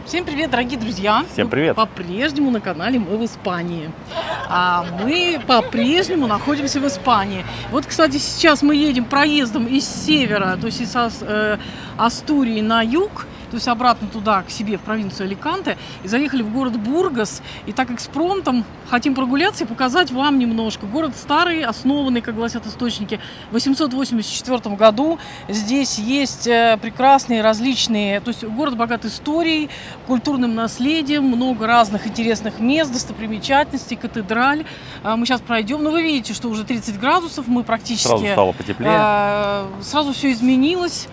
Всем привет, дорогие друзья! Всем привет! По-прежнему на канале «Мы в Испании». Мы по-прежнему находимся в Испании. Вот, кстати, сейчас мы едем проездом из севера, то есть из Астурии на юг, то есть обратно туда, к себе, в провинцию Аликанте, и заехали в город Бургас. И так экспромтом хотим прогуляться и показать вам немножко. Город старый, основанный, как гласят источники, в 884 году. Здесь есть прекрасные различные, то есть город богат историей, культурным наследием, много разных интересных мест, достопримечательностей, катедраль. Мы сейчас пройдем, но вы видите, что уже 30 градусов, мы практически... Сразу стало потеплее. Сразу все изменилось.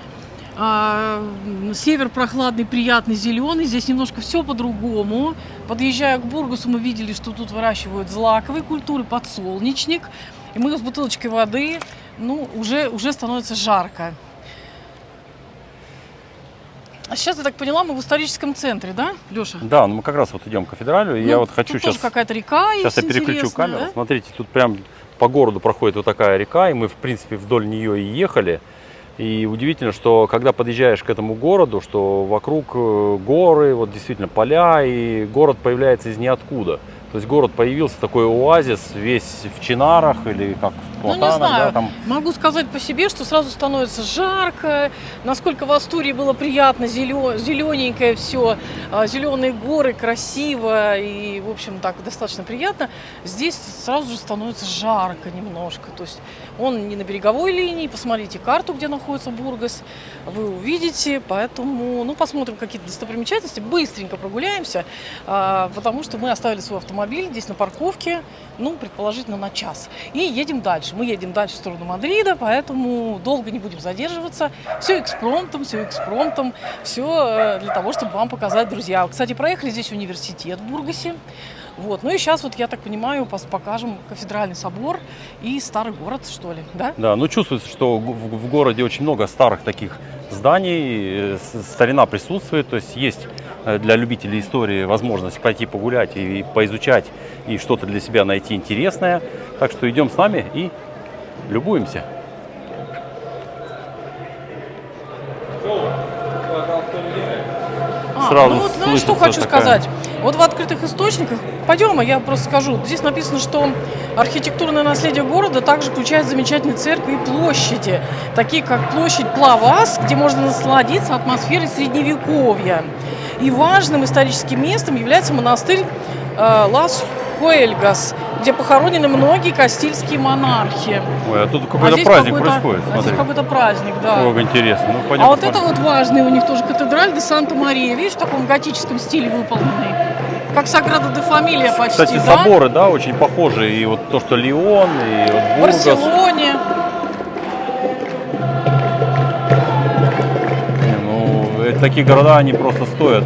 Север прохладный, приятный, зеленый. Здесь немножко все по-другому. Подъезжая к Бургасу, мы видели, что тут выращивают злаковые культуры, подсолнечник. И мы с бутылочкой воды, уже становится жарко. А сейчас, я так поняла, мы в историческом центре, да, Леша? Да, мы как раз вот идем к кафедралю. И я вот хочу тут сейчас... тоже какая-то река есть. Сейчас я переключу камеру. Да? Смотрите, тут прям по городу проходит вот такая река, и мы, в принципе, вдоль нее и ехали. И удивительно, что когда подъезжаешь к этому городу, что вокруг горы, вот действительно поля, и город появляется из ниоткуда. То есть город появился, такой оазис, весь в чинарах или как в платанах. Не знаю, да, там... могу сказать по себе, что сразу становится жарко. Насколько в Астурии было приятно, зелененькое все, зеленые горы, красиво и, в общем, так достаточно приятно. Здесь сразу же становится жарко немножко. То есть он не на береговой линии, посмотрите карту, где находится Бургас, вы увидите. Поэтому, посмотрим какие-то достопримечательности, быстренько прогуляемся, потому что мы оставили свой автомобиль здесь на парковке, предположительно на час. И едем дальше. Мы едем дальше в сторону Мадрида, поэтому долго не будем задерживаться. Все экспромтом, все для того, чтобы вам показать, друзья. Кстати, проехали здесь университет в Бургасе. Вот. И сейчас, я так понимаю, покажем кафедральный собор и старый город, что ли, да? Да, чувствуется, что в городе очень много старых таких зданий, старина присутствует, то есть для любителей истории возможность пойти погулять и поизучать, и что-то для себя найти интересное. Так что идем с нами и любуемся. Знаешь, что хочу сказать? Вот в открытых источниках, пойдем, я просто скажу, здесь написано, что архитектурное наследие города также включает замечательные церкви и площади, такие как площадь Плавас, где можно насладиться атмосферой средневековья. И важным историческим местом является монастырь Лас Хуэльгас, где похоронены многие кастильские монархи. Ой, а тут какой-то праздник происходит. Здесь какой-то праздник, да. Ой, интересно. А вот это вот важный у них тоже катедраль де Санта-Мария. Видишь, в таком готическом стиле выполненный. Как Саграда де Фамилия почти, кстати, да? соборы, да, очень похожи. И вот то, что Лион, и вот Бургас. В Барселоне. Такие города, они просто стоят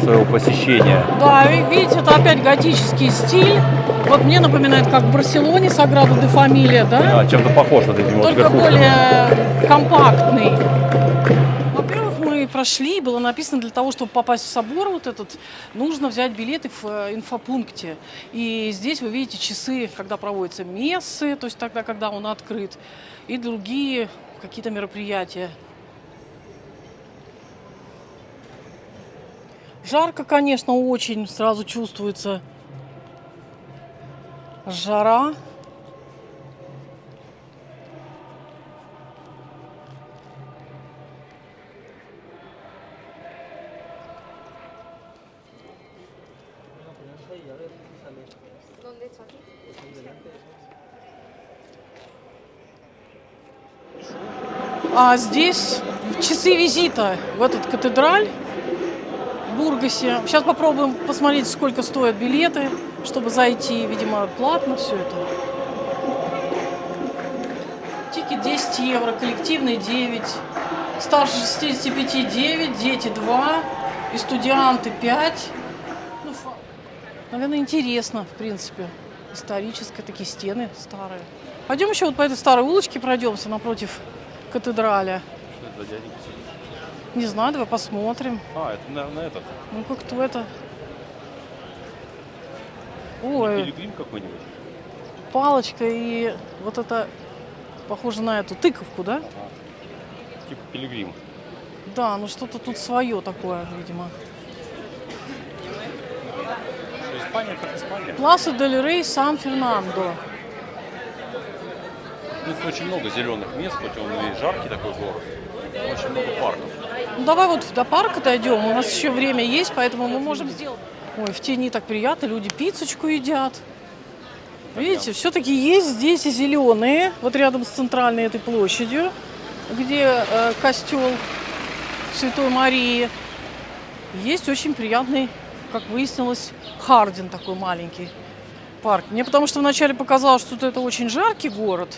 своего посещения. Да, видите, это опять готический стиль. Вот мне напоминает, как в Барселоне Саграда де Фамилия, да? Да, чем-то похож вот этим только вот более компактный. Во-первых, мы прошли, было написано, для того, чтобы попасть в собор вот этот, нужно взять билеты в инфопункте. И здесь вы видите часы, когда проводятся мессы, то есть тогда, когда он открыт, и другие какие-то мероприятия. Жарко, конечно, очень, сразу чувствуется жара. А здесь часы визита в этот катедраль в Бургасе. Сейчас попробуем посмотреть, сколько стоят билеты, чтобы зайти. Видимо, платно все это. Тикет 10 евро, коллективный 9, старше 65 9, дети 2 и студенты 5. Наверное, интересно, в принципе. Исторические такие стены старые. Пойдем еще вот по этой старой улочке пройдемся напротив катедраля. Что это за дяденька сидит? Не знаю, давай посмотрим. Это, наверное, этот. Как-то это... Ой. Пилигрим какой-нибудь? Палочка и вот это похоже на эту тыковку, да? Ага. Типа пилигрим. Да, что-то тут свое такое, видимо. Испания как Испания. Пласа дель Рей, Сан-Фернандо. В принципе, очень много зеленых мест, хоть он и жаркий такой город. Очень много парков. Ну, давай вот до парка дойдем. У нас еще время есть, поэтому мы можем сделать. Ой, в тени так приятно, люди пиццечку едят. Видите, все-таки есть здесь и зеленые, вот рядом с центральной этой площадью, где костел Святой Марии. Есть очень приятный, как выяснилось, Хардин такой маленький парк. Мне потому что вначале показалось, что это очень жаркий город.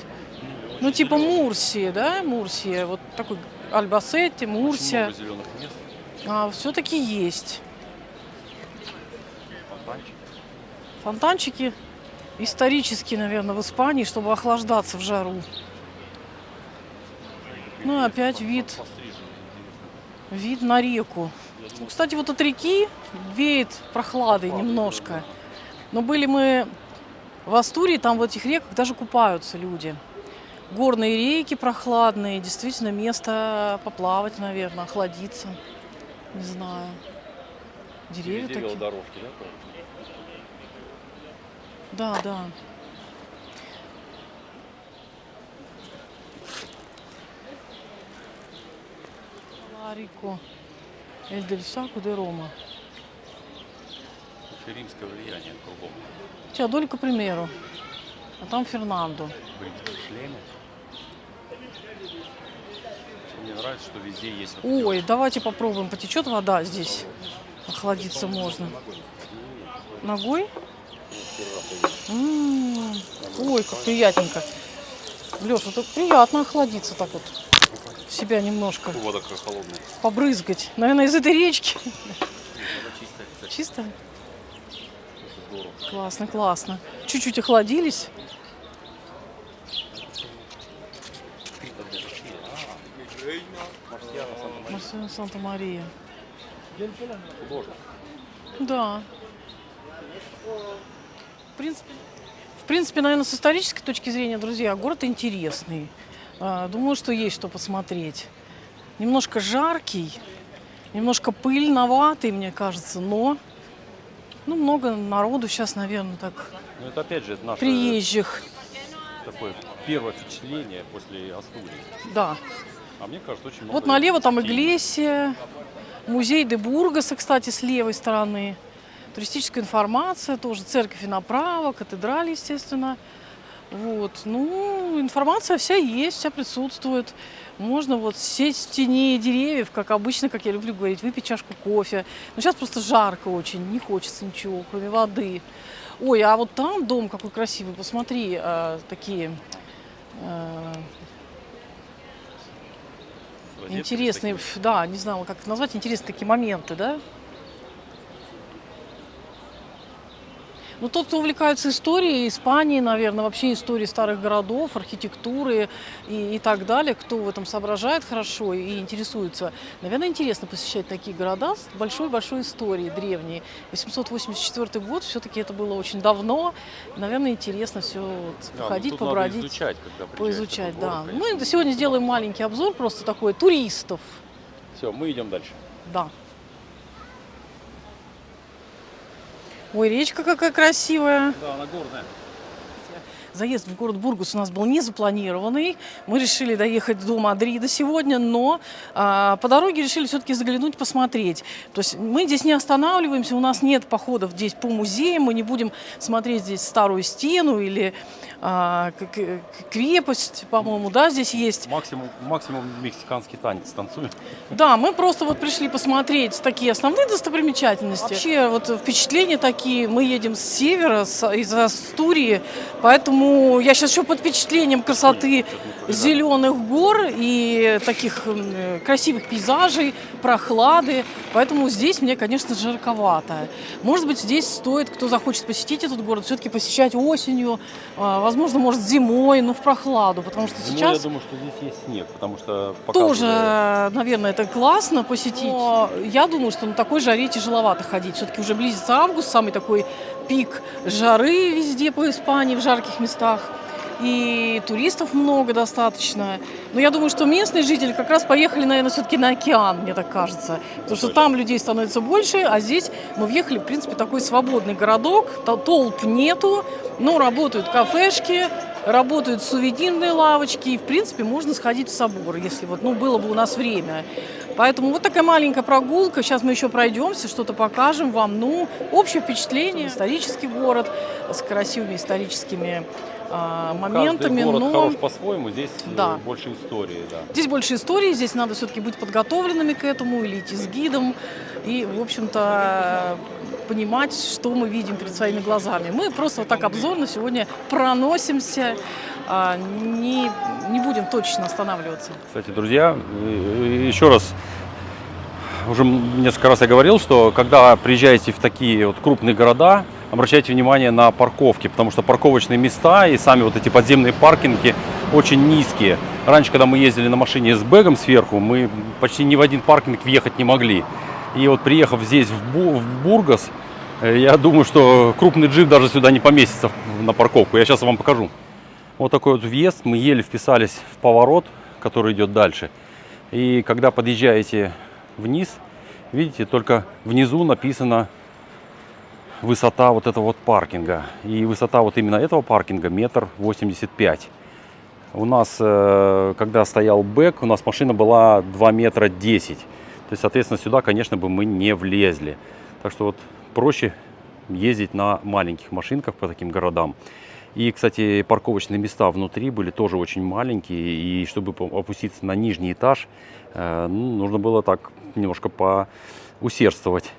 Ну, типа Мурсия, да, Мурсия, вот такой Альбасетти, Мурсия. Очень много зеленых мест. А все-таки есть. Фонтанчики. Фонтанчики исторические, наверное, в Испании, чтобы охлаждаться в жару. Ну и опять вид на реку. Ну, кстати, вот от реки веет прохладой немножко. Но были мы в Астурии, там в этих реках даже купаются люди. Горные реки прохладные, действительно место поплавать, наверное, охладиться. Не знаю. Деревья Везде такие. велодорожки, да? Да, да. Ларико. Эль дель Саку де Рома. Очень римское влияние кругом. Теодоль, к примеру. А там Фернандо. В римском шлеме. Мне нравится, что везде есть. Вот Ой, давайте попробуем. Потечет вода здесь. Охладиться можно. Ногой? Ой, как приятненько. Лёш, вот это приятно охладиться так вот. Себя немножко вода какая холодная. побрызгать. Наверное, из этой речки. Чистая, кстати. Чисто? Здорово. Классно, классно. Чуть-чуть охладились. Марсиано Санта-Мария. Художник. Да. В принципе, наверное, с исторической точки зрения, друзья, город интересный. Думаю, что есть что посмотреть. Немножко жаркий, немножко пыльноватый, мне кажется, но много народу сейчас, наверное, так Ну это опять же это наше приезжих. такое первое впечатление после Астурии. Да. А мне кажется, очень много. Вот налево там стилей. Иглесия, музей де Бургаса, кстати, с левой стороны. Туристическая информация тоже, церковь и направо, катедраль, естественно. Вот. Ну, информация вся есть, вся присутствует. Можно вот сесть в тени деревьев, как обычно, как я люблю говорить, выпить чашку кофе. Но сейчас просто жарко очень, не хочется ничего, кроме воды. Ой, а вот там дом какой красивый, посмотри, такие Розетки интересные, такие. да, не знала, как их назвать, интересные такие моменты, да? Ну, тот, кто увлекается историей Испании, наверное, вообще историей старых городов, архитектуры и так далее, кто в этом соображает хорошо и интересуется, наверное, интересно посещать такие города с большой-большой историей древней. 884 год, все-таки это было очень давно. Наверное, интересно все Да, походить, ну, тут побродить. надо изучать, когда приезжаешь в Поизучать, такой да. город, Ну, конечно. и сегодня сделаем маленький обзор, просто такой, туристов. Все, мы идем дальше. Да. Ой, речка какая красивая. Да, она горная. Заезд в город Бургас у нас был не запланированный. Мы решили доехать до Мадрида сегодня, но по дороге решили все-таки заглянуть, посмотреть. То есть мы здесь не останавливаемся, у нас нет походов здесь по музеям, мы не будем смотреть здесь старую стену или крепость, по-моему, да, здесь есть. Максимум мексиканский танец танцуем. Да, мы просто вот пришли посмотреть такие основные достопримечательности. Вообще вот впечатления такие, мы едем с севера, из Астурии, поэтому я сейчас еще под впечатлением красоты зеленых гор и таких красивых пейзажей, прохлады, поэтому здесь мне, конечно, жарковато. Может быть, здесь стоит, кто захочет посетить этот город, все-таки посещать осенью, возможно, может, зимой, но в прохладу, потому что Зимой, сейчас... я думаю, что здесь есть снег, потому что Тоже, наверное, это классно посетить. Но я думаю, что на такой жаре тяжеловато ходить. Все-таки уже близится август, самый такой пик жары везде по Испании, в жарких местах. и туристов много достаточно. Но я думаю, что местные жители как раз поехали, наверное, все-таки на океан, мне так кажется. Потому что там людей становится больше, а здесь мы въехали, в принципе, такой свободный городок, толп нету, но работают кафешки, работают сувенирные лавочки, и, в принципе, можно сходить в собор, если вот, было бы у нас время. Поэтому вот такая маленькая прогулка. Сейчас мы еще пройдемся, что-то покажем вам. Общее впечатление. Исторический город с красивыми историческими моментами. Каждый город хорош по-своему, здесь Да. больше истории. Да. Здесь больше истории, здесь надо все-таки быть подготовленными к этому, или идти с гидом, и, в общем-то, понимать, что мы видим перед своими глазами. Мы просто вот так обзорно сегодня проносимся, не будем точно останавливаться. Кстати, друзья, еще раз, уже несколько раз я говорил, что когда приезжаете в такие вот крупные города, обращайте внимание на парковки, потому что парковочные места и сами вот эти подземные паркинги очень низкие. Раньше, когда мы ездили на машине с бэгом сверху, мы почти ни в один паркинг въехать не могли. И вот приехав здесь в Бургас, я думаю, что крупный джип даже сюда не поместится на парковку. Я сейчас вам покажу. Вот такой вот въезд. Мы еле вписались в поворот, который идет дальше. И когда подъезжаете вниз, видите, только внизу написано высота вот этого вот паркинга. И высота вот именно этого паркинга 1,85 м. У нас, когда стоял бэк, у нас машина была 2,10 метра. То есть, соответственно, сюда, конечно, бы мы не влезли. Так что вот проще ездить на маленьких машинках по таким городам. И, кстати, парковочные места внутри были тоже очень маленькие. И чтобы опуститься на нижний этаж, нужно было так немножко поусердствовать.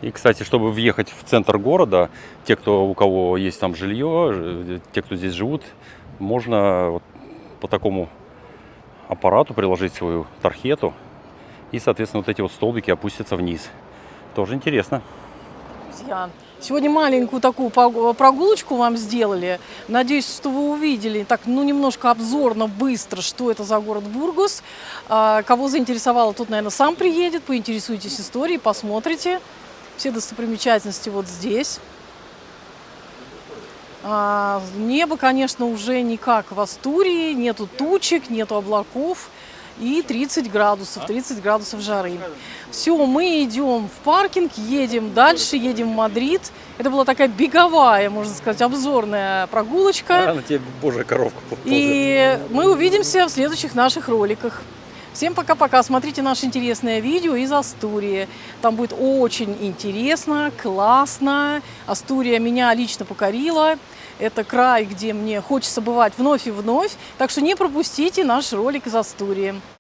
И, кстати, чтобы въехать в центр города, у кого есть там жилье, те, кто здесь живут, можно вот по такому аппарату приложить свою тархету. И, соответственно, вот эти вот столбики опустятся вниз. Тоже интересно. Друзья, сегодня маленькую такую прогулочку вам сделали. Надеюсь, что вы увидели так, немножко обзорно, быстро, что это за город Бургас. Кого заинтересовало, тот, наверное, сам приедет, поинтересуйтесь историей, посмотрите. Все достопримечательности вот здесь. Небо, конечно, уже не как в Астурии, нету тучек, нету облаков. И 30 градусов жары. Все, мы идем в паркинг, едем дальше, едем в Мадрид. Это была такая беговая, можно сказать, обзорная прогулочка. На тебе божья коровка ползет. И мы увидимся в следующих наших роликах. Всем пока-пока. Смотрите наше интересное видео из Астурии. Там будет очень интересно, классно. Астурия меня лично покорила. Это край, где мне хочется бывать вновь и вновь. Так что не пропустите наш ролик из Астурии.